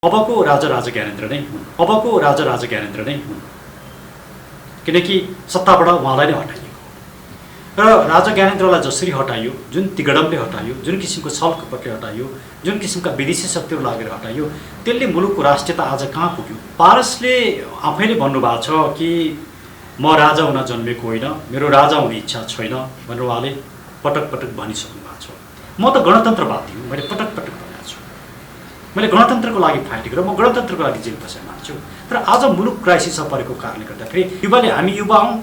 अबको राजा ज्ञानेन्द्र नै हुन्। अबको राजा ज्ञानेन्द्र नै हुन्, किनकि सत्ताबाट उहाँलाई नै हटाइएको र राजा ज्ञानेन्द्रलाई जसरी हटाइयो, जुन तिगडमले हटाइयो, जुन किसिमको छलकपटले हटाइयो, जुन किसिमका विदेशी शक्तिहरू लागेर हटाइयो, त्यसले मुलुकको राष्ट्रियता आज कहाँ पुग्यो। पारसले आफैले भन्नुभएको छ कि म राजा हुन जन्मेको होइन, मेरो राजा हुने इच्छा छैन भनेर उहाँले पटक पटक भनिसक्नु भएको छ। म त गणतन्त्रवादी हुँ, मैले पटक पटक भनेको छु। मैले गणतन्त्रको लागि फाइट गरेर म गणतन्त्रको लागि जेल बसेर मान्छु। तर आज मुलुक क्राइसिसमा परेको कारणले गर्दाखेरि युवाले हामी युवा हौँ,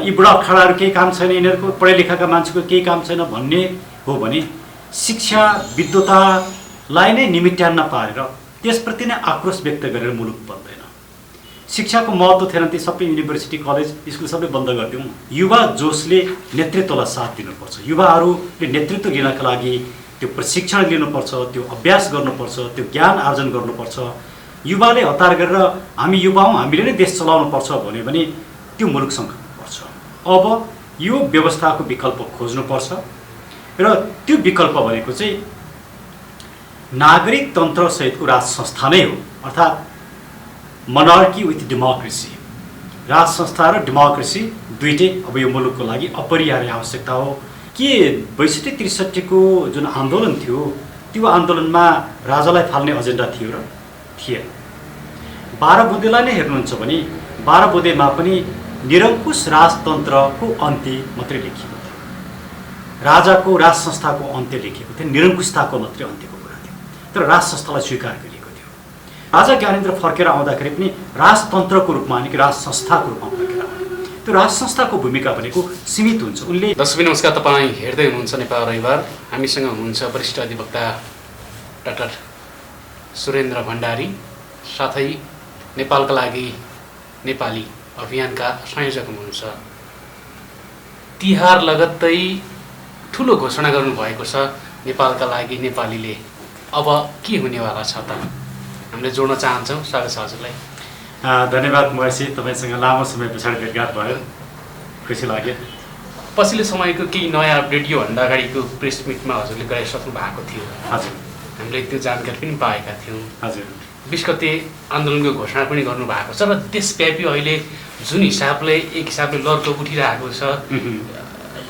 यी बुढा खडाहरू केही काम छैन, यिनीहरूको पढे लेखाका मान्छेको केही काम छैन भन्ने हो भने शिक्षा विद्वतालाई नै निमित्यान्न पारेर त्यसप्रति नै आक्रोश व्यक्त गरेर मुलुक बन्दैन। शिक्षाको महत्त्व थिएन, ती सबै युनिभर्सिटी कलेज स्कुल सबै बन्द गरिदिउँ। युवा जोसले नेतृत्वलाई साथ दिनुपर्छ। युवाहरूले नेतृत्व लिनका लागि त्यो प्रशिक्षण लिनुपर्छ, त्यो अभ्यास गर्नुपर्छ, त्यो ज्ञान आर्जन गर्नुपर्छ। युवाले हतार गरेर हामी युवा हौँ, हामीले नै देश चलाउनुपर्छ भन्यो भने त्यो मुलुक सङ्कटपर्छ। अब यो व्यवस्थाको विकल्प खोज्नुपर्छ र त्यो विकल्प भनेको चाहिँ नागरिक तन्त्रसहितको राज संस्था नै हो, अर्थात् मोनार्की विथ डेमोक्रेसी। राज संस्था र डेमोक्रेसी दुइटै अब यो मुलुकको लागि अपरिहार्य आवश्यकता हो। के 62-63 जुन आन्दोलन थियो, त्यो आन्दोलनमा राजालाई फाल्ने एजेन्डा थियो र थिएन। 12 बुँदेलाई नै हेर्नुहुन्छ भने 12 बुँदेमा पनि निरङ्कुश राजतन्त्रको अन्त्य मात्रै लेखिएको थियो, राजाको राज संस्थाको अन्त्य लेखिएको थियो, निरङ्कुशताको मात्रै अन्त्यको कुरा थियो। तर राज संस्थालाई स्वीकार गरिएको थियो। राजा ज्ञानेन्द्र फर्केर आउँदाखेरि पनि राजतन्त्रको रूपमा होइन कि राज संस्थाको रूपमा फर्केर आयो। त्यो राज संस्थाको भूमिका भनेको सीमित हुन्छ। उनले दर्शक नमस्कार, तपाईँ हेर्दै हुनुहुन्छ नेपाल रविवार। हामीसँग हुनुहुन्छ वरिष्ठ अधिवक्ता डाक्टर सुरेन्द्र भण्डारी, साथै नेपालका लागि नेपाली अभियानका संयोजक हुनुहुन्छ। तिहार लगत्तै ठुलो घोषणा गर्नुभएको छ नेपालका लागि नेपालीले। अब के हुनेवाला छ त, हामीले जोड्न चाहन्छौँ। स्वागत छ हजुरलाई। धन्यवाद महेशजी, तपाईँसँग लामो समय पछाडि भेटघाट भयो, खुसी लाग्यो। पछिल्लो समयको केही नयाँ अपडेट योभन्दा अगाडिको प्रेस मिटमा हजुरले गराइसक्नु भएको थियो। हजुर, हामीले त्यो जानकारी पनि पाएका थियौँ। हजुर, 20 गते आन्दोलनको घोषणा पनि गर्नुभएको छ र देशव्यापी अहिले जुन हिसाबले एक हिसाबले लड्को उठिरहेको छ,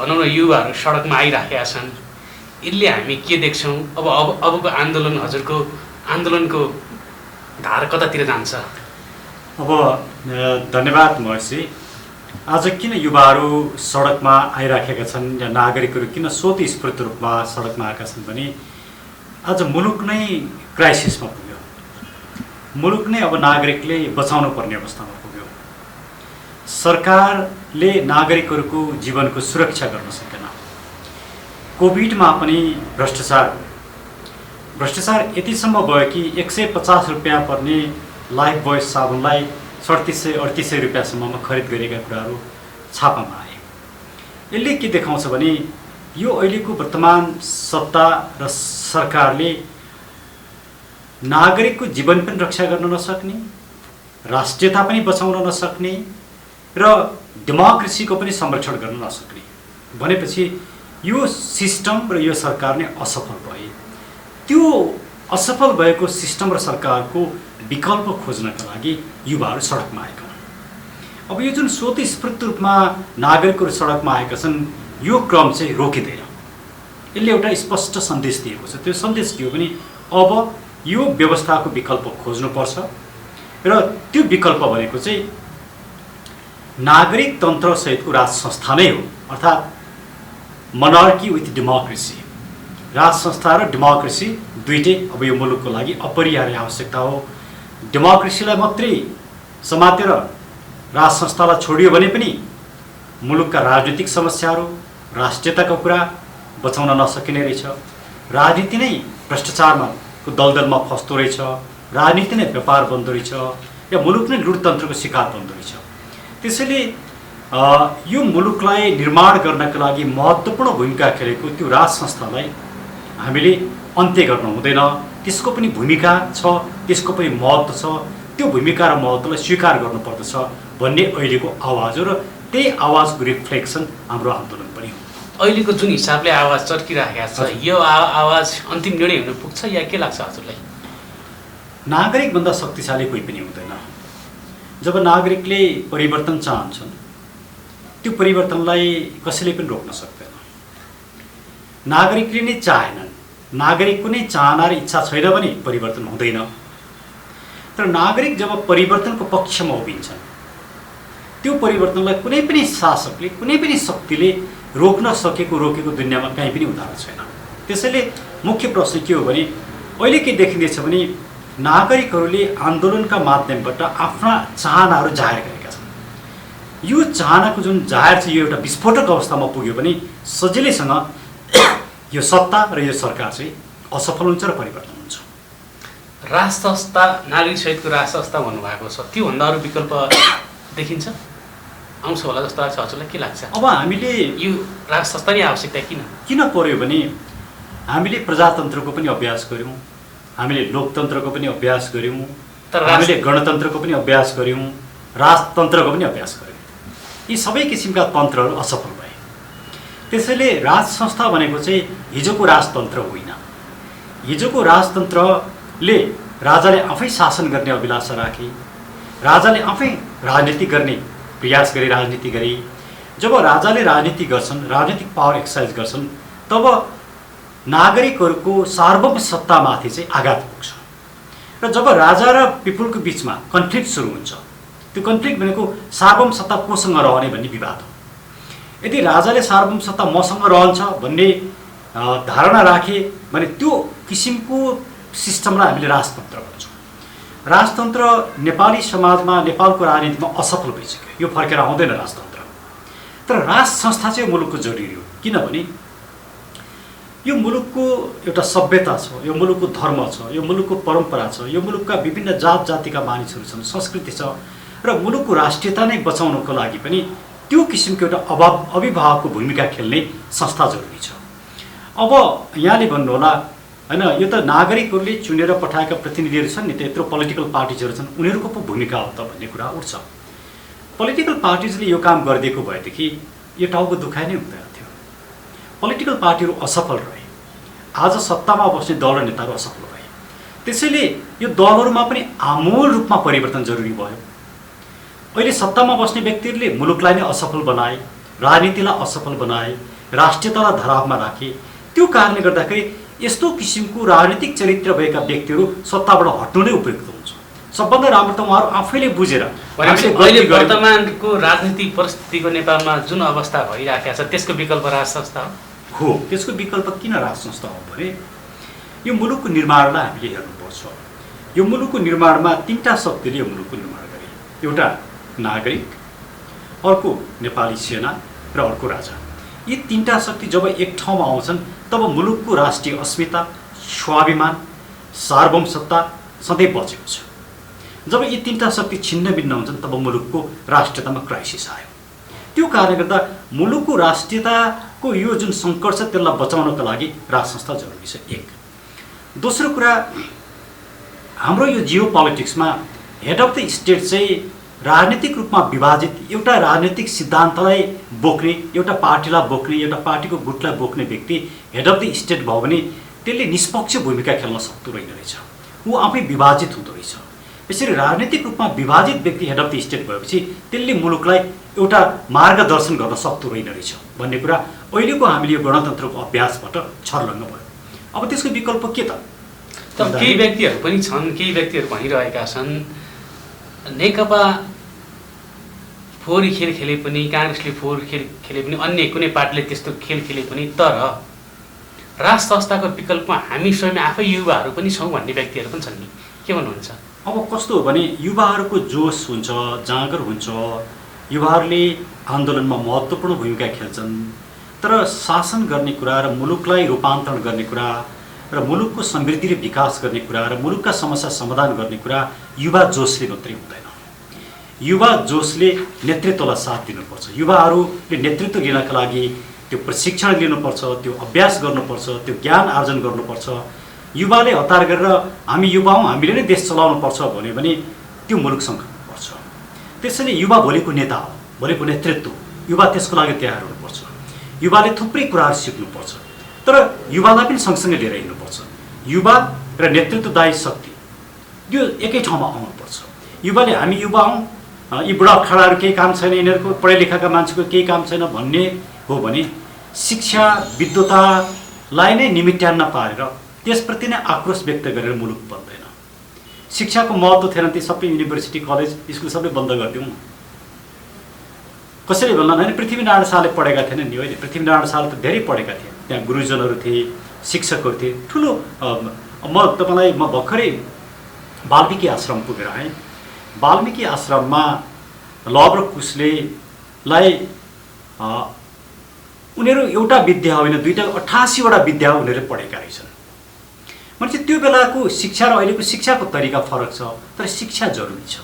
भनौँ न युवाहरू सडकमा आइराखेका छन्, यसले हामी के देख्छौँ? अबको आन्दोलन, हजुरको आन्दोलनको धार कतातिर जान्छ? अब धन्यवाद महेशजी। आज किन युवाहरू सडकमा आइराखेका छन् या नागरिकहरू किन स्वतस्फूर्त रूपमा सडकमा आएका छन् भने आज मुलुक नै क्राइसिसमा पुग्यो। मुलुक नै अब नागरिकले बचाउनु पर्ने अवस्थामा पुग्यो। सरकारले नागरिकहरूको जीवनको सुरक्षा गर्न सकेन। कोभिडमा पनि भ्रष्टाचार यतिसम्म भयो कि 150 रुपियाँ पर्ने लाइफ बोय साबुनलाई 3700-3800 रुपियाँसम्ममा खरिद गरेका कुराहरू छापामा आए। यसले के देखाउँछ भने यो अहिलेको वर्तमान सत्ता र सरकारले नागरिकको जीवन पनि रक्षा गर्न नसक्ने, राष्ट्रियता पनि बचाउन नसक्ने र डेमोक्रेसीको पनि संरक्षण गर्न नसक्ने भनेपछि यो सिस्टम र यो सरकार नै असफल भए। त्यो असफल भएको सिस्टम र सरकारको विकल्प खोज्नका लागि युवाहरू सडकमा आएका हुन्। अब यो जुन स्वतस्फूर्त रूपमा नागरिकहरू सडकमा आएका छन्, यो क्रम चाहिँ रोकिँदैन। यसले एउटा स्पष्ट सन्देश दिएको छ। त्यो सन्देश के हो भने अब यो व्यवस्थाको विकल्प खोज्नुपर्छ र त्यो विकल्प भनेको चाहिँ नागरिक तन्त्रसहितको राज संस्था नै हो, अर्थात् मोनार्की विथ डेमोक्रेसी। राज संस्था र डेमोक्रेसी दुइटै अब यो मुलुकको लागि अपरिहार्य आवश्यकता हो। डेमोक्रेसीलाई मात्रै समातेर राज संस्थालाई छोडियो भने पनि मुलुकका राजनीतिक समस्याहरू, राष्ट्रियताको कुरा बचाउन नसकिने रहेछ। राजनीति नै भ्रष्टाचारमा दलदलमा फस्दो रहेछ, राजनीति नै व्यापार बन्दो रहेछ, या मुलुक नै लुटतन्त्रको शिकार बन्दो रहेछ। त्यसैले यो मुलुकलाई निर्माण गर्नका लागि महत्त्वपूर्ण भूमिका खेलेको त्यो राज संस्थालाई हामीले अन्त्य गर्न हुँदैन। त्यसको पनि भूमिका छ, त्यसको पनि महत्त्व छ। त्यो भूमिका र महत्त्वलाई स्वीकार गर्नुपर्दछ भन्ने अहिलेको आवाज हो र त्यही आवाजको रिफ्लेक्सन हाम्रो आन्दोलन पनि हो। अहिलेको जुन हिसाबले आवाज चर्किरहेको छ, यो आवाज अन्तिम निर्णय हुन पुग्छ या के लाग्छ हजुरलाई? नागरिकभन्दा शक्तिशाली कोही पनि हुँदैन। जब नागरिकले परिवर्तन चाहन्छन् त्यो परिवर्तनलाई कसैले पनि रोक्न सक्दैन। नागरिकले नै चाहेनन्, नागरिकको नै चाहना र इच्छा छैन भने परिवर्तन हुँदैन। तर नागरिक जब परिवर्तनको पक्षमा उभिन्छन् त्यो परिवर्तनलाई कुनै पनि शासकले, कुनै पनि शक्तिले रोक्न रोकेको दुनियाँमा कहीँ पनि उदाहरण छैन। त्यसैले मुख्य प्रश्न के हो भने अहिले के देखिँदैछ भने नागरिकहरूले आन्दोलनका माध्यमबाट आफ्ना चाहनाहरू जाहेर गरेका छन्। यो चाहनाको जुन जाहेर छ यो एउटा विस्फोटक अवस्थामा पुग्यो भने सजिलैसँग यो सत्ता र यो सरकार चाहिँ असफल हुन्छ र परिवर्तन हुन्छ। राज संस्था, नागरिक सहितको राज संस्था भन्नुभएको छ, त्योभन्दा अरू विकल्प देखिन्छ आउँछ होला जस्तो लाग्छ हजुरलाई? के लाग्छ अब हामीले यो राज संस्था नै आवश्यकता किन पर्यो भने हामीले प्रजातन्त्रको पनि अभ्यास गऱ्यौँ, हामीले लोकतन्त्रको पनि अभ्यास गऱ्यौँ, हामीले गणतन्त्रको पनि अभ्यास गऱ्यौँ, राजतन्त्रको पनि अभ्यास गऱ्यौँ। यी सबै किसिमका तन्त्रहरू असफल भए। त्यसैले राज संस्था भनेको चाहिँ हिजोको राजतन्त्र होइन। हिजोको राजतन्त्रले राजाले आफै शासन गर्ने अभिलाषा राखे, राजाले आफै राजनीति गर्ने प्रयास गरे, राजनीति गरे। जब राजाले राजनीति गर्छन्, राजनीतिक पावर एक्सर्साइज गर्छन्, तब नागरिकहरूको सार्वभौम सत्तामाथि चाहिँ आघात पुग्छ। र जब राजा र पिपुलको बिचमा कन्फ्लिक्ट सुरु हुन्छ, त्यो कन्फ्लिक्ट भनेको सार्वभौम सत्ता कोसँग रहने भन्ने विवाद हो। यदि राजाले सार्वभौम सत्ता मसँग रहन्छ भन्ने धारणा राखे भने त्यो किसिमको सिस्टमलाई हामीले राजतन्त्र भन्छौँ। राजतन्त्र नेपाली समाजमा, नेपालको राजनीतिमा असफल भइसक्यो। यो फर्केर आउँदैन राजतन्त्र। तर राज संस्था चाहिँ मुलुकको जरुरी हो। किनभने यो मुलुकको एउटा सभ्यता छ, यो मुलुकको धर्म छ, यो मुलुकको परम्परा छ, यो मुलुकका विभिन्न जात जातिका मानिसहरू छन्, संस्कृति छ र मुलुकको राष्ट्रियता नै बचाउनको लागि पनि त्यो किसिमको एउटा अभिभावकको भूमिका खेल्ने संस्था जरुरी छ। अब यहाँले भन्नुहोला हैन, यो त नागरिकहरूले चुनेर पठाएका प्रतिनिधिहरू छन् नि, त्यत्रो पोलिटिकल पार्टिजहरू छन्, उनीहरूको पो भूमिका हो त भन्ने कुरा उठ्छ। पोलिटिकल पार्टिजले यो काम गरिदिएको भएदेखि यो टाउको दुखाइ नै हुँदैन थियो। पोलिटिकल पार्टीहरू असफल रहे, आज सत्तामा बस्ने दल र नेताहरू असफल भए। त्यसैले यो दलहरूमा पनि आमूल रूपमा परिवर्तन जरुरी भयो। अहिले सत्तामा बस्ने व्यक्तिहरूले मुलुकलाई नै असफल बनाए, राजनीतिलाई असफल बनाए, राष्ट्रियतालाई धरापमा राखे। त्यो कारणले गर्दाखेरि यस्तो किसिमको राजनीतिक चरित्र भएका व्यक्तिहरू सत्ताबाट हट्नु नै उपयुक्त हुन्छ। सबभन्दा राम्रो त उहाँहरू आफैले बुझेर अहिले वर्तमानको राजनीतिक परिस्थितिको नेपालमा जुन अवस्था भइराखेको छ त्यसको विकल्प राज संस्था हो। त्यसको विकल्प किन राज संस्था हो भने यो मुलुकको निर्माणलाई हामीले हेर्नुपर्छ। यो मुलुकको निर्माणमा तीनटा शक्तिले यो मुलुकको निर्माण गरे। एउटा नागरिक, अर्को नेपाली सेना र अर्को राजा। यी तीनटा शक्ति जब एक ठाउँमा आउँछन् तब मुलुकको राष्ट्रिय अस्मिता, स्वाभिमान, सार्वभौम सत्ता सधैँ बचेको छ। जब यी तीनटा शक्ति छिन्न भिन्न हुन्छन् तब मुलुकको राष्ट्रियतामा क्राइसिस आयो। त्यो कारणले गर्दा मुलुकको राष्ट्रियताको यो जुन सङ्कट छ त्यसलाई बचाउनको लागि राज संस्था जरुरी छ। एक। दोस्रो कुरा, हाम्रो यो जियो पोलिटिक्समा हेड अफ द स्टेट चाहिँ राजनीतिक रूपमा विभाजित, एउटा राजनीतिक सिद्धान्तलाई बोक्ने, एउटा पार्टीलाई बोक्ने, एउटा पार्टीको गुटलाई बोक्ने व्यक्ति हेड अफ द स्टेट भयो भने त्यसले निष्पक्ष भूमिका खेल्न सक्दो रहेन रहेछ। ऊ आफै विभाजित हुँदो रहेछ। यसरी राजनीतिक रूपमा विभाजित व्यक्ति हेड अफ द स्टेट भएपछि त्यसले मुलुकलाई एउटा मार्गदर्शन गर्न सक्दो रहेन रहेछ भन्ने कुरा अहिलेको हामीले यो गणतन्त्रको अभ्यासबाट छर्लङ्ग भयो। अब त्यसको विकल्प के त? केही व्यक्तिहरू पनि छन्, केही व्यक्तिहरू भनिरहेका छन् नेकपा फोहोरी खेल खेले पनि, काङ्ग्रेसले फोहोर खेल खेले पनि, अन्य कुनै पार्टीले त्यस्तो खेल खेले पनि, तर राज संस्थाको विकल्पमा हामी स्वयं आफै युवाहरू पनि छौँ भन्ने व्यक्तिहरू पनि छन् नि, के भन्नुहुन्छ? अब कस्तो हो भने युवाहरूको जोस हुन्छ, जाँगर हुन्छ, युवाहरूले आन्दोलनमा महत्त्वपूर्ण भूमिका खेल्छन्। तर शासन गर्ने कुरा र मुलुकलाई रूपान्तरण गर्ने कुरा र मुलुकको समृद्धि र विकास गर्ने कुरा र मुलुकका समस्या समाधान गर्ने कुरा युवा जोसले मात्रै हुँदैन। युवा जोसले नेतृत्वलाई साथ दिनुपर्छ। युवाहरूले नेतृत्व लिनका लागि त्यो प्रशिक्षण लिनुपर्छ, त्यो अभ्यास गर्नुपर्छ, त्यो ज्ञान आर्जन गर्नुपर्छ। युवाले हतार गरेर हामी युवा हौँ, हामीले नै देश चलाउनु पर्छ भन्यो भने त्यो मुलुकसँग पर्छ। त्यसैले युवा भोलिको नेता हो, भोलिको नेतृत्व। युवा त्यसको लागि तयार हुनुपर्छ। युवाले थुप्रै कुराहरू सिक्नुपर्छ, तर युवालाई पनि सँगसँगै लिएर हिँड्नुपर्छ। युवा र नेतृत्वदायी शक्ति यो एकै ठाउँमा आउनुपर्छ। युवाले हामी युवा हौँ, यी बुढा खडाहरू केही काम छैन, यिनीहरूको पढे लेखाका मान्छेको केही काम छैन भन्ने हो भने शिक्षा विद्वतालाई नै निमित्यान्न पारेर त्यसप्रति नै आक्रोश व्यक्त गरेर मुलुक बन्दैन। शिक्षाको महत्त्व थिएन ती सबै युनिभर्सिटी कलेज स्कुल सबै बन्द गरिदिउँ। कसैले भन्ला होइन पृथ्वीनारायण शाहले पढेका थिएनन् नि होइन, पृथ्वीनारायण शाह त धेरै पढेका थिए, त्यहाँ गुरुजनहरू थिए, शिक्षकहरू थिए। ठुलो म भर्खरै वाल्मीकि आश्रम पुगेर आएँ। वाल्मीकि आश्रममा लव र कुशलेलाई उनीहरू एउटा विद्या होइन, 88वटा विद्या उनीहरूले पढेका रहेछन्। मैले चाहिँ त्यो बेलाको शिक्षा र अहिलेको शिक्षाको तरिका फरक छ, तर शिक्षा जरुरी छ।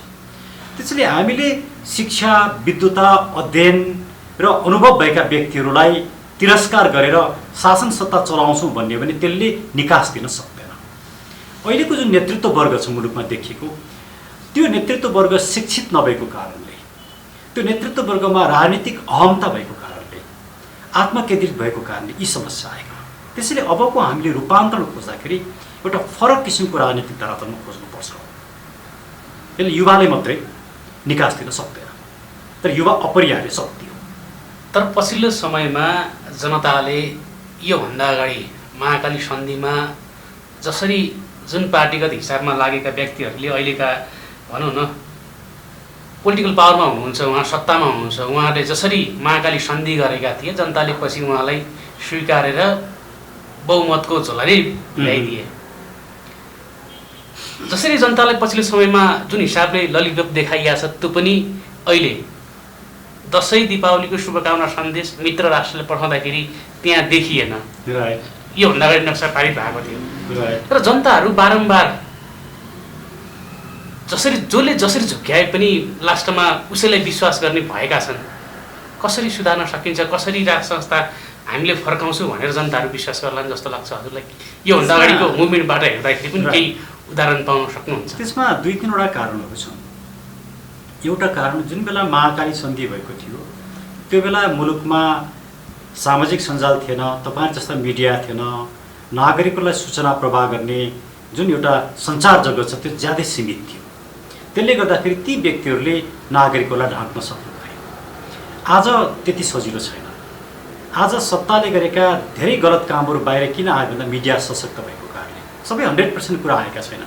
त्यसैले हामीले शिक्षा विद्वता अध्ययन र अनुभव भएका व्यक्तिहरूलाई तिरस्कार गरेर शासन सत्ता चलाउँछौँ भन्ने हो भने त्यसले निकास दिन सक्दैन। अहिलेको जुन नेतृत्व वर्ग छ मुलुकमा देखिएको, त्यो नेतृत्व वर्ग शिक्षित नभएको कारणले, त्यो नेतृत्व वर्गमा राजनीतिक अहमता भएको कारणले, आत्मकेन्द्रित भएको कारणले यी समस्या आएका। त्यसैले अबको हामीले रूपान्तरण खोज्दाखेरि एउटा फरक किसिमको राजनीतिक धरातलमा खोज्नुपर्छ। त्यसले युवाले मात्रै निकास दिन सक्दैन, तर युवा अपरिहार्य शक्ति हो। तर पछिल्लो समयमा जनताले योभन्दा अगाडि महाकाली सन्धिमा जसरी जुन पार्टीगत हिसाबमा लागेका व्यक्तिहरूले अहिलेका भनौँ न पोलिटिकल पावरमा हुनुहुन्छ, उहाँ सत्तामा हुनुहुन्छ, उहाँहरूले जसरी महाकाली सन्धि गरेका थिए, जनताले पछि उहाँलाई स्वीकारेर बहुमतको झोलाले ल्याइदिए। जसरी जनतालाई पछिल्लो समयमा जुन हिसाबले ललितप देखाइएको छ, त्यो पनि अहिले दसैँ दीपावलीको शुभकामना सन्देश मित्र राष्ट्रले पठाउँदाखेरि त्यहाँ देखिएन। योभन्दा अगाडि नक्सा पारित भएको थियो। र जनताहरू बारम्बार जसले जसरी झुक्क्याए पनि लास्टमा उसैलाई विश्वास गर्ने भएका छन्। कसरी सुधार्न सकिन्छ, कसरी राष्ट्र संस्था हामीले फर्काउँछौँ भनेर जनताहरू विश्वास गर्लान् जस्तो लाग्छ हजुरलाई? योभन्दा अगाडिको मुभमेन्टबाट हेर्दाखेरि पनि केही उदाहरण पाउन सक्नुहुन्छ? त्यसमा 2-3वटा कारणहरू छन्। एउटा कारण जुन बेला महाकाली सन्धि भएको थियो त्यो बेला मुलुकमा सामाजिक सञ्जाल थिएन, तपाईँ जस्ता मिडिया थिएन, नागरिकहरूलाई सूचना प्रवाह गर्ने जुन एउटा सञ्चार जगत छ त्यो ज्यादै सीमित थियो। त्यसले गर्दाखेरि ती व्यक्तिहरूले नागरिकहरूलाई ढाक्न सक्नु भयो। आज त्यति सजिलो छैन। आज सत्ताले गरेका धेरै गलत कामहरू बाहिर किन आयो भन्दा मिडिया सशक्त भएको कारणले। सबै 100% कुरा आएका छैन,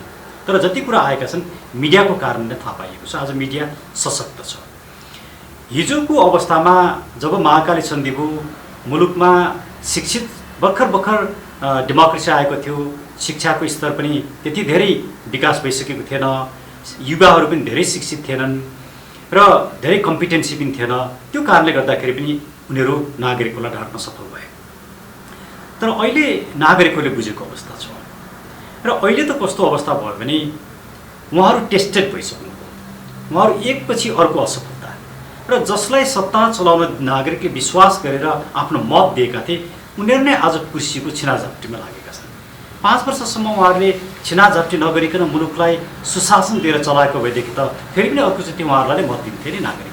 तर जति कुरा आएका छन् मिडियाको कारणले थाहा पाइएको छ। आज मिडिया सशक्त छ। हिजोको अवस्थामा जब महाकाली सन्धि भयो, मुलुकमा शिक्षित भर्खर डेमोक्रेसी आएको थियो, शिक्षाको स्तर पनि त्यति धेरै विकास भइसकेको थिएन, युवाहरू पनि धेरै शिक्षित थिएनन् र धेरै कम्पिटेन्सी पनि थिएन। त्यो कारणले गर्दाखेरि पनि उनीहरू नागरिकहरूलाई ढाक्न सफल भए। तर अहिले नागरिकहरूले बुझेको अवस्था छ र अहिले त कस्तो अवस्था भयो भने उहाँहरू टेस्टेड भइसक्नुभयो। उहाँहरू एकपछि अर्को असफलता र जसलाई सत्ता चलाउन नागरिकले विश्वास गरेर आफ्नो मत दिएका थिए उनीहरू नै आज कुर्सीको छिनाझाप्टीमा लागेका छन्। 5 वर्षसम्म उहाँहरूले छिनाझाप्टी नगरिकन मुलुकलाई सुशासन दिएर चलाएको भएदेखि त फेरि पनि अर्कोचोटि उहाँहरूलाई मत दिन्थे नि नागरिकले।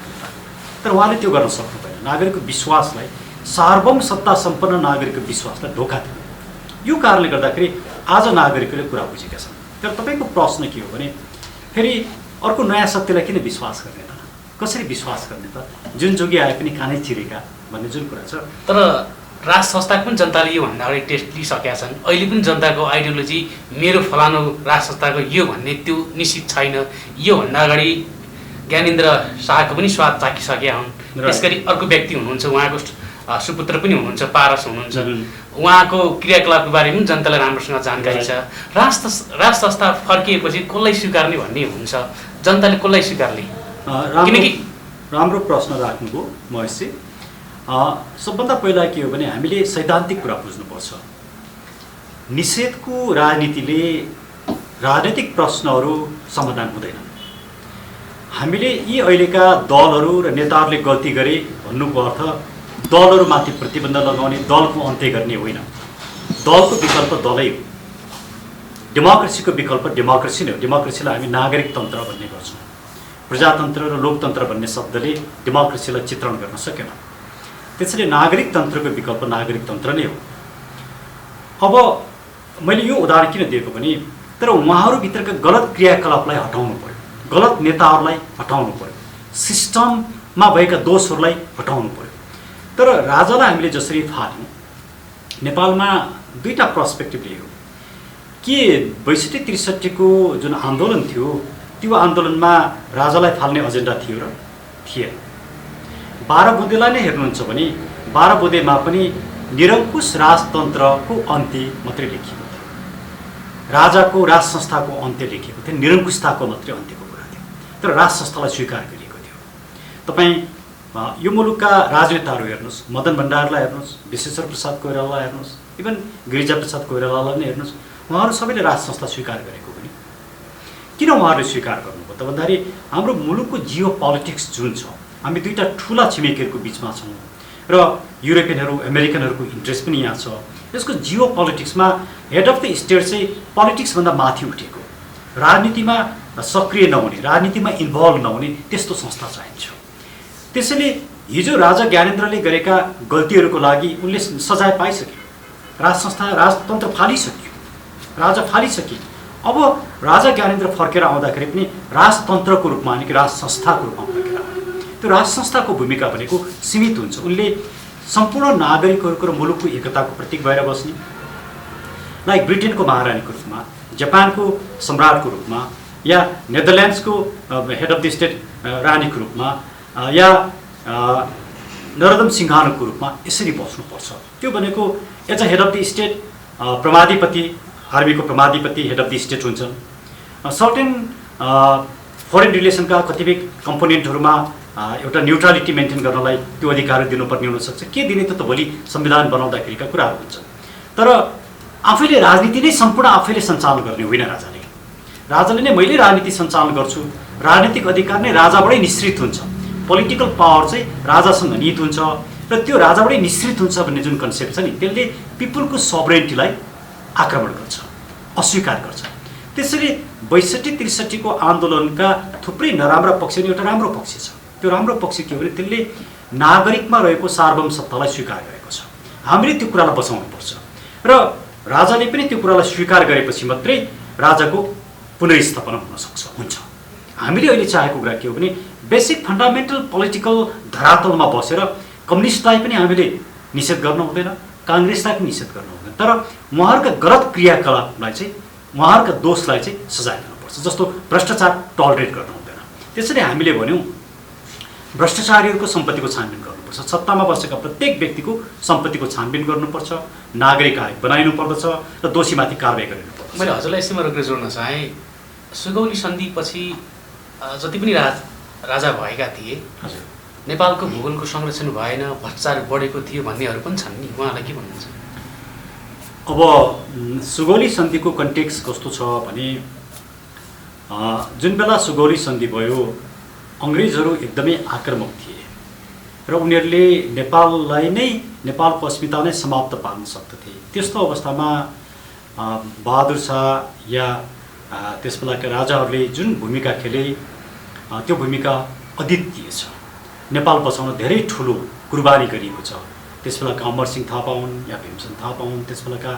तर उहाँले त्यो गर्न सक्नु भएन। नागरिकको विश्वासलाई, सार्वभौम सत्ता सम्पन्न नागरिकको विश्वासलाई धोका दियो। यो कारणले गर्दाखेरि आज नागरिकले कुरा बुझेका छन्। तर तपाईँको प्रश्न के हो भने फेरि अर्को नयाँ शक्तिलाई किन विश्वास गर्ने त? कसरी विश्वास गर्ने त? जुन जोगी आए पनि कानै चिरेका भन्ने जुन कुरा छ। तर राज संस्थाको पनि जनताले योभन्दा अगाडि टेस्ट लिइसकेका छन्। अहिले पनि जनताको आइडियोलोजी मेरो फलानु राज संस्थाको यो भन्ने त्यो निश्चित छैन। योभन्दा अगाडि ज्ञानेन्द्र शाहको पनि स्वाद चाखिसकेका हुन्। त्यसगरी अर्को व्यक्ति हुनुहुन्छ, उहाँको सुपुत्र पनि हुनुहुन्छ, पारस हुनुहुन्छ, उहाँको क्रियाकलापको बारेमा पनि जनतालाई राम्रोसँग जानकारी छ। राज संस्था फर्किएपछि कसलाई स्वीकार्ने भन्ने हुन्छ, जनताले कसलाई स्वीकार्ने? किनकि राम्रो प्रश्न राख्नुभयो महेशजी। सबभन्दा पहिला के हो भने हामीले सैद्धान्तिक कुरा बुझ्नुपर्छ। निषेधको राजनीतिले राजनीतिक प्रश्नहरू समाधान हुँदैन। हामीले यी अहिलेका दलहरू र नेताहरूले गल्ती गरे भन्नुको अर्थ दलहरूमाथि प्रतिबन्ध लगाउने, दलको अन्त्य गर्ने होइन। दलको विकल्प दलै हो। डेमोक्रेसीको विकल्प डेमोक्रेसी नै हो। डेमोक्रेसीलाई हामी नागरिक तन्त्र भन्ने गर्छौँ। प्रजातन्त्र र लोकतन्त्र भन्ने शब्दले डेमोक्रेसीलाई चित्रण गर्न सकेन। त्यसैले नागरिक तन्त्रको विकल्प नागरिक तन्त्र नै हो। अब मैले यो उदाहरण किन दिएको भने तर उहाँहरूभित्रका गलत क्रियाकलापलाई हटाउनु पर्यो, गलत नेताहरूलाई हटाउनु पर्यो, सिस्टममा भएका दोषहरूलाई हटाउनु पर्यो। तर राजालाई हामीले जसरी फाल्यौँ, नेपालमा दुईटा पर्सपेक्टिभ लियो कि 62-63 को जुन आन्दोलन थियो त्यो आन्दोलनमा राजालाई फाल्ने एजेन्डा थियो र थिएन। 12 बुँदेलाई नै हेर्नुहुन्छ भने 12 बुँदेमा पनि निरङ्कुश राजतन्त्रको अन्त्य मात्रै लेखिएको थियो, राजाको राज संस्थाको अन्त्य लेखिएको थियो, निरङ्कुशताको मात्रै अन्त्यको कुरा थियो। तर राज संस्थालाई स्वीकार गरिएको थियो। तपाईँ यो मुलुकका राजनेताहरू हेर्नुहोस्, मदन भण्डारलाई हेर्नुहोस्, विश्वेश्वर प्रसाद कोइरालालाई हेर्नुहोस्, इभन गिरिजा प्रसाद कोइरालालाई नै हेर्नुहोस्, उहाँहरू सबैले राज संस्था स्वीकार गरेको पनि। किन उहाँहरूले स्वीकार गर्नुभयो त भन्दाखेरि हाम्रो मुलुकको जियो पोलिटिक्स जुन छ, हामी दुईटा ठुला छिमेकीहरूको बिचमा छौँ र युरोपियनहरू अमेरिकनहरूको इन्ट्रेस्ट पनि यहाँ छ। यसको जियो पोलिटिक्समा हेड अफ द स्टेट चाहिँ पोलिटिक्सभन्दा माथि उठेको, राजनीतिमा सक्रिय नहुने, राजनीतिमा इन्भल्भ नहुने त्यस्तो संस्था चाहिन्छ। त्यसैले हिजो राजा ज्ञानेन्द्रले गरेका गल्तीहरूको लागि उनले सजाय पाइसके, राज संस्था राजतन्त्र फालिसक्यो, राजा फालिसके। अब राजा ज्ञानेन्द्र फर्केर आउँदाखेरि पनि राजतन्त्रको रूपमा अनि कि राज संस्थाको रूपमा फर्केर आउने। त्यो राज संस्थाको भूमिका भनेको सीमित हुन्छ। उनले सम्पूर्ण नागरिकहरूको र मुलुकको एकताको प्रतीक भएर बस्ने, लाइक ब्रिटेनको महारानीको रूपमा, जापानको सम्राटको रूपमा, या नेदरल्यान्ड्सको हेड अफ द स्टेट रानीको रूपमा, या नरोत्तम सिंहानुको रूपमा यसरी बस्नुपर्छ। त्यो भनेको as a head of the state प्रमाधिपति, आर्मीको प्रमाधिपति हेड अफ द स्टेट हुन्छन्। सर्टेन फरेन रिलेसनका कतिपय कम्पोनेन्टहरूमा एउटा न्युट्रालिटी मेन्टेन गर्नलाई त्यो अधिकार दिनुपर्ने हुनसक्छ। के दिने त भोलि संविधान बनाउँदाखेरिका कुराहरू हुन्छन्। तर आफैले राजनीति नै सम्पूर्ण आफैले सञ्चालन गर्ने होइन राजाले। राजाले नै मैले राजनीति सञ्चालन गर्छु, राजनीतिक अधिकार नै राजाबाटै निश्चित हुन्छ, पोलिटिकल पावर चाहिँ राजासँग निहित हुन्छ र त्यो राजाबाटै निश्चित हुन्छ भन्ने जुन कन्सेप्ट छ नि, त्यसले पिपुलको सबरेन्टीलाई आक्रमण गर्छ, अस्वीकार गर्छ। त्यसैले 62-63 को आन्दोलनका थुप्रै नराम्रा पक्ष नि एउटा राम्रो पक्ष छ। त्यो राम्रो पक्ष के हो भने त्यसले नागरिकमा रहेको सार्वभौम सत्तालाई स्वीकार गरेको छ। हामीले त्यो कुरालाई बचाउनुपर्छ र राजाले पनि त्यो कुरालाई स्वीकार गरेपछि मात्रै राजाको पुनर्स्थापना हुन्छ। हामीले अहिले चाहेको कुरा के हो भने बेसिक फन्डामेन्टल पोलिटिकल धरातलमा बसेर कम्युनिस्टलाई पनि हामीले निषेध गर्नु हुँदैन, काङ्ग्रेसलाई पनि निषेध गर्नु हुँदैन, तर उहाँहरूका गलत क्रियाकलापलाई चाहिँ, उहाँहरूका दोषलाई चाहिँ सजाय दिनुपर्छ। जस्तो भ्रष्टाचार टलरेट गर्नु हुँदैन। त्यसैले हामीले भन्यौँ भ्रष्टाचारीहरूको सम्पत्तिको छानबिन गर्नुपर्छ, सत्तामा बसेका प्रत्येक व्यक्तिको सम्पत्तिको छानबिन गर्नुपर्छ, नागरिक आयोग बनाइनु पर्दछ र दोषीमाथि कारबाही गरिनुपर्छ। मैले हजुरलाई यसैमा रोकेर जोड्न चाहेँ, सुगौली सन्धिपछि जति पनि राजा भएका थिए, हजुर, नेपालको भूगोलको संरक्षण भएन, भ्रष्टाचार बढेको थियो भन्नेहरू पनि छन् नि, उहाँलाई के भन्नुहुन्छ? अब सुगौली सन्धिको कन्टेक्स्ट कस्तो छ भने जुन बेला सुगौली सन्धि भयो अङ्ग्रेजहरू एकदमै आक्रामक थिए र उनीहरूले नेपाललाई नै, नेपालको अस्मिता नै समाप्त पार्न सक्दथे। त्यस्तो अवस्थामा बहादुर शाह या त्यस बेलाका राजाहरूले जुन भूमिका खेले त्यो भूमिका अद्वितीय छ। नेपाल बचाउन धेरै ठुलो कुर्बानी गरिएको छ। त्यस बेलाका अमरसिंह थापा हुन् या भीमसेन थापा हुन्, त्यस बेलाका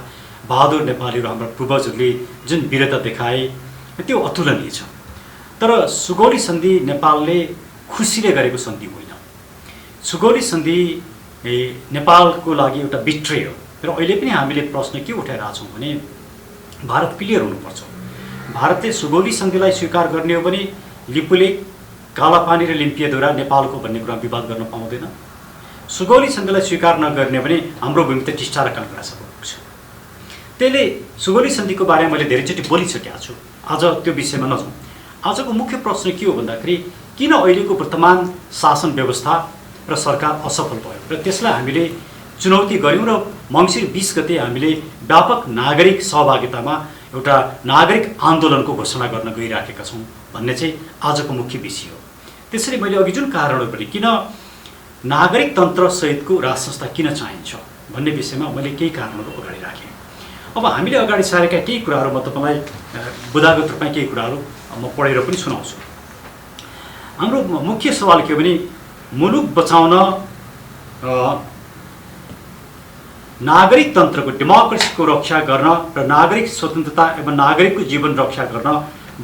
बहादुर नेपालीहरू हाम्रा पूर्वजहरूले जुन वीरता देखाए त्यो अतुलनीय छ। तर सुगौली सन्धि नेपालले खुसीले गरेको सन्धि होइन। सुगौली सन्धि नेपालको लागि एउटा बिट्रे हो। र अहिले पनि हामीले प्रश्न के उठाइरहेको छौँ भने भारत क्लियर हुनुपर्छ। भारतले सुगौली सन्धिलाई स्वीकार गर्ने हो भने लिपुले, कालापानी र लिम्पियाद्वारा नेपालको भन्ने कुरा विवाद गर्न पाउँदैन। सुगौली सन्धिलाई स्वीकार नगर्ने भने हाम्रो भूमि त टिस्टा र काङ्गडासम्म पुग्छ। त्यसले सुगौली सन्धिको बारेमा मैले धेरैचोटि बोलिसकेको छु, आज त्यो विषयमा नजाउँ। आजको मुख्य प्रश्न के हो भन्दाखेरि किन अहिलेको वर्तमान शासन व्यवस्था र सरकार असफल भयो र त्यसलाई हामीले चुनौती गऱ्यौँ र मङ्सिर 20 गते हामीले व्यापक नागरिक सहभागितामा एउटा नागरिक आन्दोलनको घोषणा गर्न गइराखेका छौँ भन्ने चाहिँ आजको मुख्य विषय हो। त्यसरी मैले अघि जुन कारणहरू पनि किन नागरिक तन्त्र सहितको राज संस्था किन चाहिन्छ भन्ने विषयमा मैले केही कारणहरू अगाडि राखेँ। अब हामीले अगाडि सारेका केही कुराहरू म तपाईँलाई बुदागत रूपमा केही कुराहरू म पढेर पनि सुनाउँछु। हाम्रो मुख्य सवाल के हो भने मुलुक बचाउन नागरिक तन्त्रको डेमोक्रेसीको रक्षा गर्न र नागरिक स्वतन्त्रता एवं नागरिकको जीवन रक्षा गर्न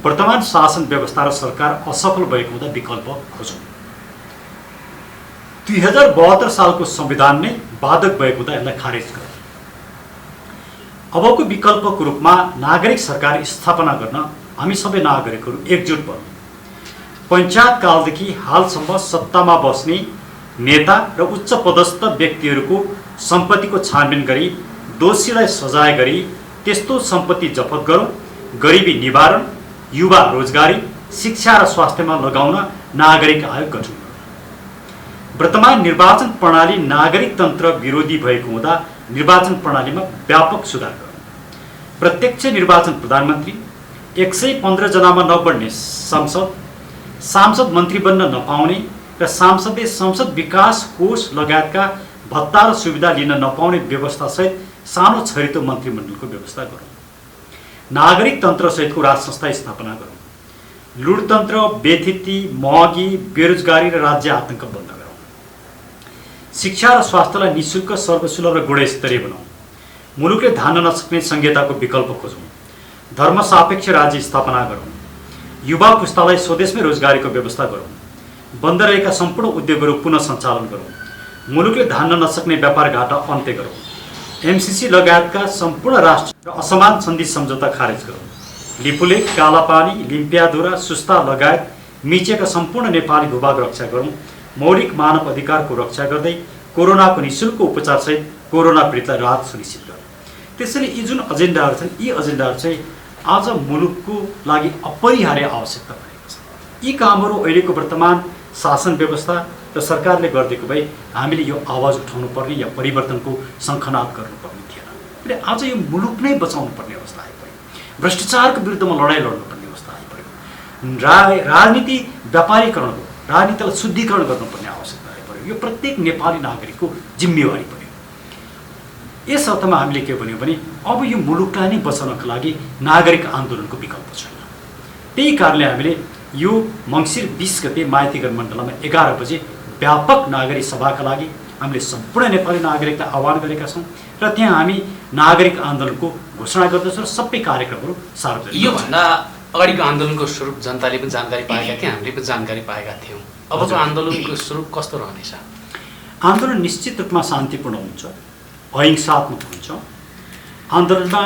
वर्तमान शासन व्यवस्था र सरकार असफल भएको हुँदा विकल्प खोजौँ। 2072 सालको संविधान नै बाधक भएको हुँदा यसलाई खारेज गर्नु। अबको विकल्पको रूपमा नागरिक सरकार स्थापना गर्न हामी सबै नागरिकहरू एकजुट बनौँ। पञ्चायत कालदेखि हालसम्म सत्तामा बस्ने नेता र उच्च पदस्थ व्यक्तिहरूको सम्पत्तिको छानबिन गरी दोषीलाई सजाय गरी त्यस्तो सम्पत्ति जफत गरौँ। गरिबी निवारण, युवा रोजगारी, शिक्षा र स्वास्थ्यमा लगाउन नागरिक आयोग गठन गरौँ। वर्तमान निर्वाचन प्रणाली नागरिक तन्त्र विरोधी भएको हुँदा निर्वाचन प्रणालीमा व्यापक सुधार गरौँ। प्रत्यक्ष निर्वाचन प्रधानमन्त्री, 115 जनामा नबढ्ने सांसद मन्त्री बन्न नपाउने र सांसदले संसद विकास कोष लगायतका भत्ता र सुविधा लिन नपाउने व्यवस्थासहित सानो छरितो मन्त्रीमण्डलको व्यवस्था गरौँ। नागरिक तन्त्रसहितको राज संस्था स्थापना गरौँ। लुटतन्त्र, बेथिती, महँगी, बेरोजगारी र राज्य आतङ्क बन्द गरौँ। शिक्षा र स्वास्थ्यलाई निःशुल्क, सर्वसुलभ र गुणस्तरीय बनाऊ। मुलुकले धान्न नसक्ने संहिताको विकल्प खोजौँ। धर्मसापेक्ष राज्य स्थापना गरौँ। युवा पुस्तालाई स्वदेशमै रोजगारीको व्यवस्था गरौँ। बन्द रहेका सम्पूर्ण उद्योगहरू पुनः सञ्चालन गरौँ। मुलुकले धान्न नसक्ने व्यापार घाटा अन्त्य गरौँ। एमसिसी लगायतका सम्पूर्ण राष्ट्र र असमान सन्धि सम्झौता खारेज गरौँ। लिपुलेक, कालापानी, लिम्पियाधुरा, सुस्ता लगायत मिचेका सम्पूर्ण नेपाली भूभाग रक्षा गरौँ। मौलिक मानव अधिकारको रक्षा गर्दै कोरोनाको निःशुल्क उपचारसहित कोरोना पीडितलाई राहत सुनिश्चित गरौँ। त्यसैले यी जुन एजेन्डाहरू छन्, यी एजेन्डाहरू चाहिँ आज मुलुकको लागि अपरिहार्य आवश्यकता परेको छ। यी कामहरू अहिलेको वर्तमान शासन व्यवस्था र सरकारले गरिदिएको भए हामीले यो आवाज उठाउनु पर्ने या परिवर्तनको शङ्खनाद गर्नुपर्ने थिएन। अहिले आज यो मुलुक नै बचाउनु पर्ने अवस्था आइपऱ्यो। भ्रष्टाचारको विरुद्धमा लडाइँ लड्नुपर्ने अवस्था आइपऱ्यो। राजनीति व्यापारीकरणको, राजनीतिलाई शुद्धिकरण गर्नुपर्ने आवश्यकता आइपऱ्यो। यो प्रत्येक नेपाली नागरिकको जिम्मेवारी पऱ्यो। यस अर्थमा हामीले के भन्यो भने अब यो मुलुकलाई नै बचाउनका लागि नागरिक आन्दोलनको विकल्प छैन। त्यही कारणले हामीले यो मङ्सिर 20 गते माइतीगढ मण्डलमा 11 बजे व्यापक नागरिक सभाका लागि हामीले सम्पूर्ण नेपाली नागरिकलाई आह्वान गरेका छौँ र त्यहाँ हामी नागरिक आन्दोलनको घोषणा गर्दछौँ र सबै कार्यक्रमहरू सार्वजनिक। योभन्दा अगाडिको आन्दोलनको स्वरूप जनताले पनि जानकारी पाएका थिए, हामीले पनि जानकारी पाएका थियौँ। अबको आन्दोलनको स्वरूप कस्तो रहनेछ? आन्दोलन निश्चित रूपमा शान्तिपूर्ण हुन्छ, अहिंसात्मक हुन्छ। आन्दोलनमा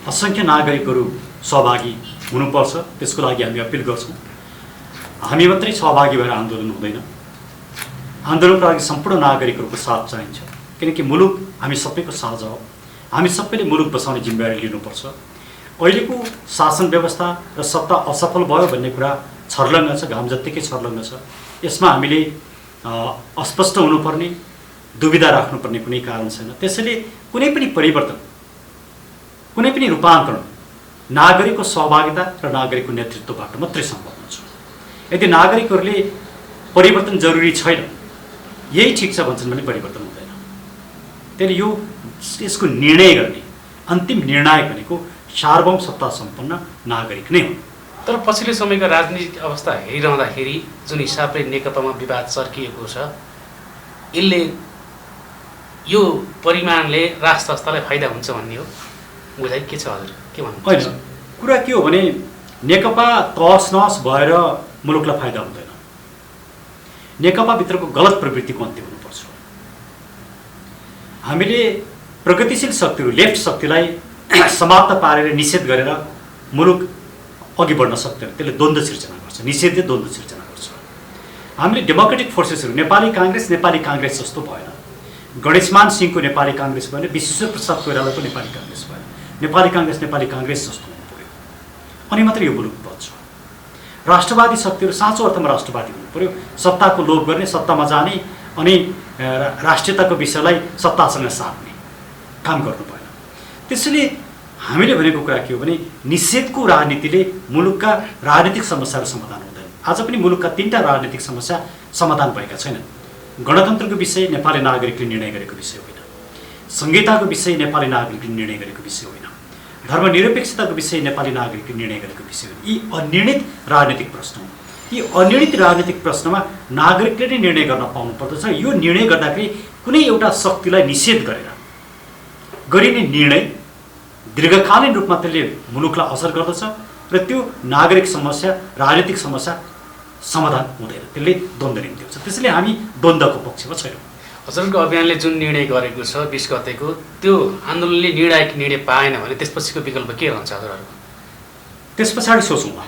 असङ्ख्य नागरिकहरू सहभागी हुनुपर्छ, त्यसको लागि हामी अपिल गर्छौँ। हामी मात्रै सहभागी भएर आन्दोलन हुँदैन। आन्दोलनको लागि सम्पूर्ण नागरिकहरूको साथ चाहिन्छ, किनकि मुलुक हामी सबैको साझा हो। हामी सबैले मुलुक बचाउने जिम्मेवारी लिनुपर्छ। अहिलेको शासन व्यवस्था र सत्ता असफल भयो भन्ने कुरा छर्लङ्ग छ, घाम जत्तिकै छर्लङ्ग छ। यसमा हामीले अस्पष्ट हुनुपर्ने, दुविधा राख्नुपर्ने कुनै कारण छैन। त्यसैले कुनै पनि परिवर्तन, कुनै पनि रूपान्तरण नागरिकको सहभागिता र नागरिकको नेतृत्वबाट मात्रै सम्भव हुन्छ। यदि नागरिकहरूले परिवर्तन जरुरी छैन, यही ठिक छ भन्छन् भने परिवर्तन हुँदैन। त्यसले यसको निर्णय गर्ने अन्तिम निर्णायक भनेको सार्वभौम सत्ता सम्पन्न नागरिक नै हो। तर पछिल्लो समयको राजनीतिक अवस्था हेरिरहँदाखेरि जुन हिसाबले नेकपामा विवाद चर्किएको छ, यसले यो परिमाणले राष्ट्र संस्थालाई फाइदा हुन्छ भन्ने हो बुझाइ के छ हजुर? के भन्नु? होइन, कुरा के हो भने नेकपा तहस नहस भएर मुलुकलाई फाइदा हुँदैन। नेकपाभित्रको गलत प्रवृत्तिको अन्त्य हुनुपर्छ। हामीले प्रगतिशील शक्तिहरू, लेफ्ट शक्तिलाई समाप्त पारेर निषेध गरेर मुलुक अघि बढ्न सक्दैन। त्यसले द्वन्द्व सिर्जना गर्छ, निषेधले द्वन्द्व सिर्जना गर्छ। हामीले डेमोक्रेटिक फोर्सेसहरू, नेपाली काङ्ग्रेस जस्तो भएन, गणेशमान सिंहको नेपाली काङ्ग्रेस भएन, विश्वेश्वर प्रसाद कोइरालाको नेपाली काङ्ग्रेस भएन। नेपाली काङ्ग्रेस जस्तो हुनु पर्यो, अनि मात्रै यो मुलुक बच्छ। राष्ट्रवादी शक्तिहरू साँचो अर्थमा राष्ट्रवादी हुनु पर्यो, सत्ताको लोभ गर्ने, सत्तामा जाने अनि राष्ट्रियताको विषयलाई सत्तासँग साट्ने काम गर्नु भएन। त्यसैले हामीले भनेको कुरा के हो भने निषेधको राजनीतिले मुलुकका राजनीतिक समस्याहरू समाधान हुँदैन। आज पनि मुलुकका 3टा राजनीतिक समस्या समाधान भएका छैनन्। गणतन्त्रको विषय नेपाली नागरिकले निर्णय गरेको विषय होइन, संहिताको विषय नेपाली नागरिकले निर्णय गरेको विषय होइन, धर्मनिरपेक्षताको विषय नेपाली नागरिकले निर्णय गरेको विषय होइन। यी अनिर्णित राजनीतिक प्रश्न हुन्। यी अनिर्णित राजनीतिक प्रश्नमा नागरिकले नै निर्णय गर्न पाउनु पर्दछ। यो निर्णय गर्दाखेरि कुनै एउटा शक्तिलाई निषेध गरेर गरिने निर्णय दीर्घकालीन रूपमा त्यसले मुलुकलाई असर गर्दछ र त्यो नागरिक समस्या राजनीतिक समस्या समाधान हुँदैन, त्यसले द्वन्द्व निम्ति हुन्छ। त्यसैले हामी द्वन्द्वको पक्षमा छैनौँ। हजुरको अभियानले जुन निर्णय गरेको छ 20 गतेको, त्यो आन्दोलनले निर्णय पाएन भने त्यसपछिको विकल्प के रहन्छ हजुरहरूको? त्यस पछाडि सोचौँ,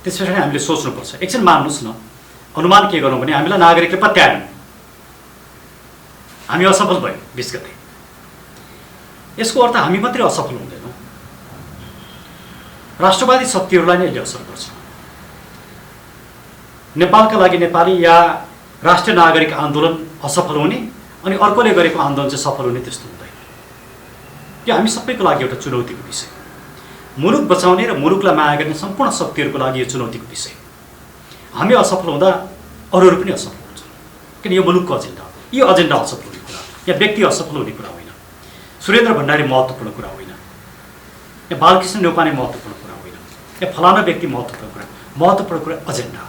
त्यस पछाडि हामीले सोच्नुपर्छ। एकछिन मान्नुहोस् न, अनुमान के गरौँ भने हामीलाई नागरिकले पत्याएनन्, हामी असफल भयौँ 20 गते। यसको अर्थ हामी मात्रै असफल हुँदैनौँ, राष्ट्रवादी शक्तिहरूलाई नै यसले असर गर्छ। नेपालका लागि नेपाली या राष्ट्रिय नागरिक आन्दोलन असफल हुने अनि अर्कोले गरेको आन्दोलन चाहिँ सफल हुने त्यस्तो हुँदैन। यो हामी सबैको लागि एउटा चुनौतीको विषय, मुलुक बचाउने र मुलुकलाई माया गर्ने सम्पूर्ण शक्तिहरूको लागि यो चुनौतीको विषय। हामी असफल हुँदा अरूहरू पनि असफल हुन्छन्, किन यो मुलुकको एजेन्डा हो। यो एजेन्डा असफल हुने कुरा या व्यक्ति असफल हुने कुरा होइन, सुरेन्द्र भण्डारी महत्त्वपूर्ण कुरा होइन, या बालकृष्ण न्यौपाने महत्त्वपूर्ण कुरा होइन, या फलाना व्यक्ति महत्त्वपूर्ण कुरा एजेन्डा।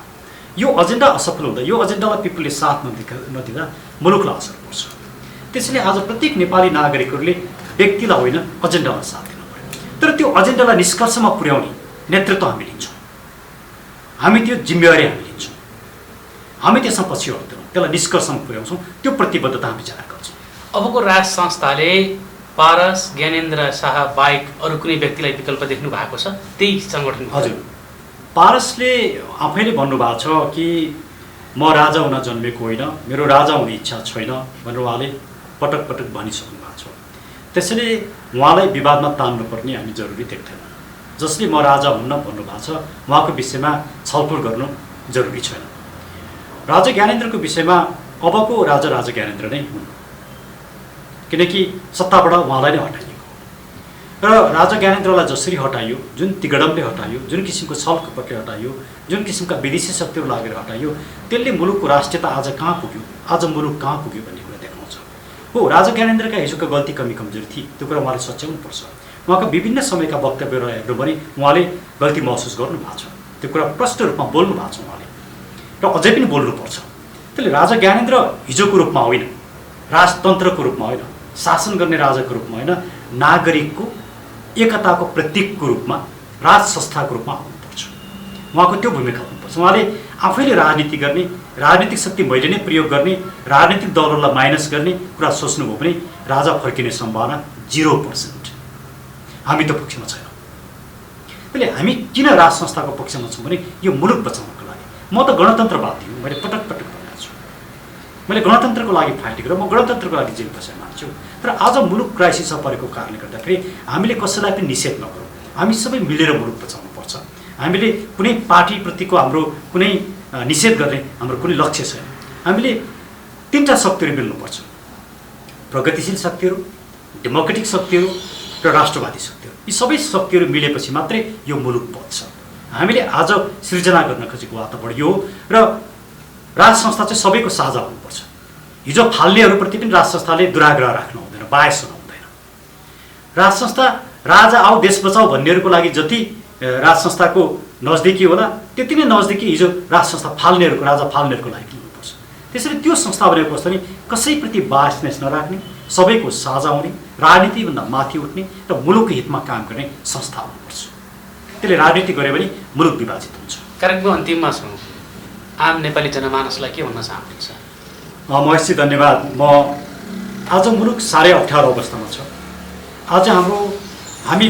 यो एजेन्डा असफल हुँदा यो एजेन्डालाई पिपुलले साथ नदिँदा मुलुकलाई असर पर्छ। त्यसैले आज प्रत्येक नेपाली नागरिकहरूले व्यक्तिलाई होइन एजेन्डालाई साथ दिनु पर्यो। तर त्यो एजेन्डालाई निष्कर्षमा पुर्याउने नेतृत्व हामी लिन्छौँ, हामी त्यो जिम्मेवारी हामी लिन्छौँ, हामी त्यसमा पछि हट्दैनौँ, त्यसलाई निष्कर्षमा पुर्याउँछौँ, त्यो प्रतिबद्धता हामी जाहेर गर्छौँ। अबको राज संस्थाले पारस ज्ञानेन्द्र शाह बाहेक अरू कुनै व्यक्तिलाई विकल्प देख्नु भएको छ त्यही सङ्गठन? हजुर, पारसले आफैले भन्नुभएको छ कि म राजा हुन जन्मेको होइन, मेरो राजा हुने इच्छा छैन भनेर उहाँले पटक पटक भनिसक्नु भएको छ। त्यसैले उहाँलाई विवादमा तान्नुपर्ने हामी जरुरी देख्दैनौँ। जसले म राजा हुन्न भन्नुभएको छ उहाँको विषयमा छलफल गर्नु जरुरी छैन। राजा ज्ञानेन्द्रको विषयमा अबको राजा ज्ञानेन्द्र नै हुन्, किनकि सत्ताबाट उहाँलाई नै हटाइएको र राजा ज्ञानेन्द्रलाई जसरी हटाइयो, जुन तिगडमले हटाइयो, जुन किसिमको छलकपटले हटाइयो, जुन किसिमका विदेशी शक्तिहरू लागेर हटाइयो, त्यसले मुलुकको राष्ट्रियता आज कहाँ पुग्यो, आज मुलुक कहाँ पुग्यो भन्ने कुरा देखाउँछ। हो, राजा ज्ञानेन्द्रका हिजोका गल्ती कमी कमजोरी थिए, त्यो कुरा उहाँले सच्याउनुपर्छ। उहाँका विभिन्न समयका वक्तव्यहरू हेर्नु भने उहाँले गल्ती महसुस गर्नुभएको छ, त्यो कुरा प्रष्ट रूपमा बोल्नु भएको छ उहाँले, र अझै पनि बोल्नुपर्छ। त्यसले राजा ज्ञानेन्द्र हिजोको रूपमा होइन, राजतन्त्रको रूपमा होइन, शासन गर्ने राजाको रूपमा होइन, नागरिकको एकताको प्रतीकको रूपमा राज संस्थाको रूपमा आउनुपर्छ। उहाँको त्यो भूमिका हुनुपर्छ। उहाँले आफैले राजनीति गर्ने, राजनीतिक शक्ति मैले नै प्रयोग गर्ने, राजनीतिक दलहरूलाई माइनस गर्ने कुरा सोच्नुभयो भने राजा फर्किने सम्भावना 0%। हामी त्यो पक्षमा छैनौँ। त्यसले हामी किन राज संस्थाको पक्षमा छौँ भने यो मुलुक बचाउनको लागि। म त गणतन्त्रवादी हुँ, मैले पटक पटक भनेको छु, मैले गणतन्त्रको लागि फाइट गरेर म गणतन्त्रको लागि जेल बसाइ मान्छु। तर आज मुलुक क्राइसिसमा परेको कारणले गर्दाखेरि हामीले कसैलाई पनि निषेध नगरौँ, हामी सबै मिलेर मुलुक बचाउनुपर्छ। हामीले कुनै पार्टीप्रतिको हाम्रो कुनै निषेध गर्ने हाम्रो कुनै लक्ष्य छैन। हामीले तीनटा शक्तिहरू मिल्नुपर्छ, प्रगतिशील शक्तिहरू, डेमोक्रेटिक शक्तिहरू र राष्ट्रवादी शक्तिहरू। यी सबै शक्तिहरू मिलेपछि मात्रै यो मुलुक बच्छ। हामीले आज सृजना गर्न खोजेको वातावरण यो हो र राज संस्था चाहिँ सबैको साझा हुनुपर्छ। हिजो फाल्नेहरूप्रति पनि राज संस्थाले दुराग्रह राख्नु हुँदैन, बायस हुनु हुँदैन। राज संस्था राजा आओ देश बचाऊ भन्नेहरूको लागि जति राज संस्थाको नजदिकी होला त्यति नै नजदिकी हिजो राज संस्था फाल्नेहरूको, राजा फाल्नेहरूको लागि हुनुपर्छ। त्यसैले त्यो संस्था भनेको कस्तो नि कसैप्रति बायसनेस नराख्ने, सबैको साझा हुने, राजनीतिभन्दा माथि उठ्ने र मुलुकको हितमा काम गर्ने संस्था हुनुपर्छ। त्यसले राजनीति गऱ्यो भने मुलुक विभाजित हुन्छ। कार्यक्रमको अन्तिममा छौँ, आम नेपाली जनमानसलाई के भन्न चाहनुहुन्छ? महेशजी धन्यवाद। म आज मुलुक साह्रै अप्ठ्यारो अवस्थामा छ। आज हामी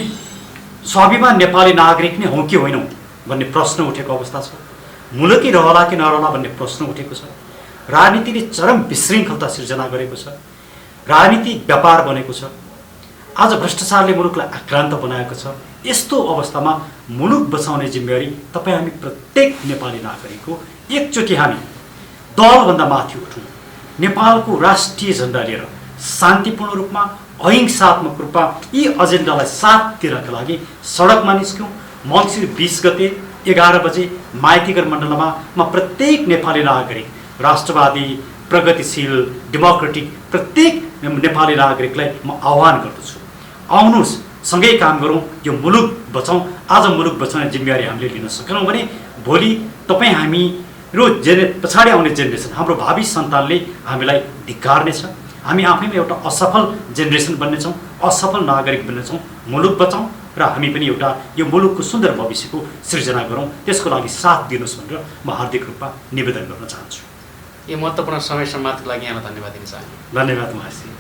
स्वाभिमान नेपाली नागरिक नै हौँ कि होइनौँ भन्ने प्रश्न उठेको अवस्था छ। मुलुकै रहला कि नरहला भन्ने प्रश्न उठेको छ। राजनीतिले चरम विशृङ्खलता सिर्जना गरेको छ, राजनीति व्यापार बनेको छ। आज भ्रष्टाचारले मुलुकलाई आक्रान्त बनाएको छ। यस्तो अवस्थामा मुलुक बचाउने जिम्मेवारी तपाईँ हामी प्रत्येक नेपाली नागरिक हो। एकचोटि हामी दलभन्दा माथि उठौँ, नेपालको राष्ट्रिय झन्डा लिएर शान्तिपूर्ण रूपमा अहिंसात्मक रूपमा यी एजेन्डालाई साथ दिनका लागि सडकमा निस्क्यौँ। मङ्सिर 20 गते 11 बजे माइतीघर मण्डलमा म प्रत्येक नेपाली नागरिक, राष्ट्रवादी, प्रगतिशील, डेमोक्रेटिक प्रत्येक नेपाली नागरिकलाई म आह्वान गर्दछु, आउनुहोस् सँगै काम गरौँ, यो मुलुक बचाउँ। आज मुलुक बचाउने जिम्मेवारी हामीले लिन सकेनौँ भने भोलि तपाईँ हामी पछाडि आउने जेनेरेसन, हाम्रो भावी सन्तानले हामीलाई धिक्कार्नेछ, हामी आफैमा एउटा असफल जेनेरेसन बन्नेछौँ, असफल नागरिक बन्नेछौँ, मुलुक बचाउँ र हामी पनि एउटा यो मुलुकको सुन्दर भविष्यको सृजना गरौँ, त्यसको लागि साथ दिनुहोस् भनेर म हार्दिक रूपमा निवेदन गर्न चाहन्छु। यो महत्त्वपूर्ण समय सम्वादको लागि यहाँलाई धन्यवाद दिन चाहन्छु। धन्यवाद महर्षि।